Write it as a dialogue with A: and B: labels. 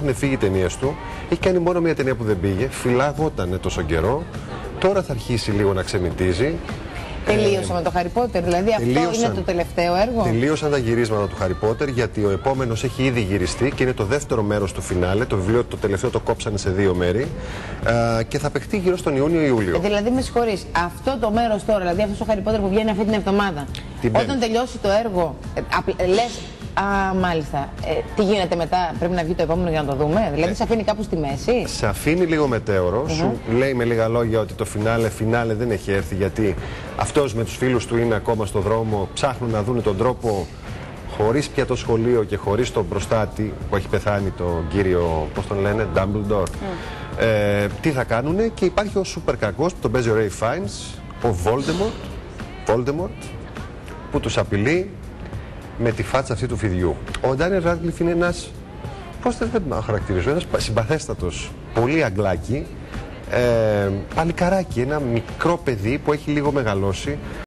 A: Έχουν φύγει οι ταινίες του, έχει κάνει μόνο μια ταινία που δεν πήγε, φυλάγονταν τόσο καιρό, τώρα θα αρχίσει λίγο να ξεμητίζει.
B: Τελείωσε με το Harry Potter, δηλαδή αυτό είναι το τελευταίο έργο.
A: Τελείωσαν τα γυρίσματα του Harry Potter, γιατί ο επόμενος έχει ήδη γυριστεί και είναι το δεύτερο μέρος του φινάλε. Το βιβλίο το τελευταίο το κόψανε σε 2 μέρη και θα παιχτεί γύρω στον Ιούνιο-Ιούλιο.
B: Δηλαδή με συγχωρείς, αυτό το μέρος τώρα, δηλαδή αυτό το Harry Potter που βγαίνει αυτή την εβδομάδα, όταν τελειώσει το έργο, λες, μάλιστα. Τι γίνεται μετά, πρέπει να βγει το επόμενο για να το δούμε. Δηλαδή σε αφήνει κάπου στη μέση.
A: Σε αφήνει λίγο μετέωρο. Σου λέει με λίγα λόγια ότι το φινάλε δεν έχει έρθει, γιατί αυτός με τους φίλους του είναι ακόμα στο δρόμο. Ψάχνουν να δουν τον τρόπο, χωρίς πια το σχολείο και χωρίς τον προστάτη που έχει πεθάνει, τον κύριο, πώς τον λένε, Dumbledore. Τι θα κάνουνε, και υπάρχει ο σούπερ κακός που τον παίζει ο Ray Fiennes, ο Voldemort, που τους απειλεί με τη φάτσα αυτή του φιδιού. Ο Daniel Radcliffe είναι ένας, πώς δεν χαρακτηρίζω, ένας συμπαθέστατος, πολύ αγγλάκι, παλικαράκι, ένα μικρό παιδί που έχει λίγο μεγαλώσει.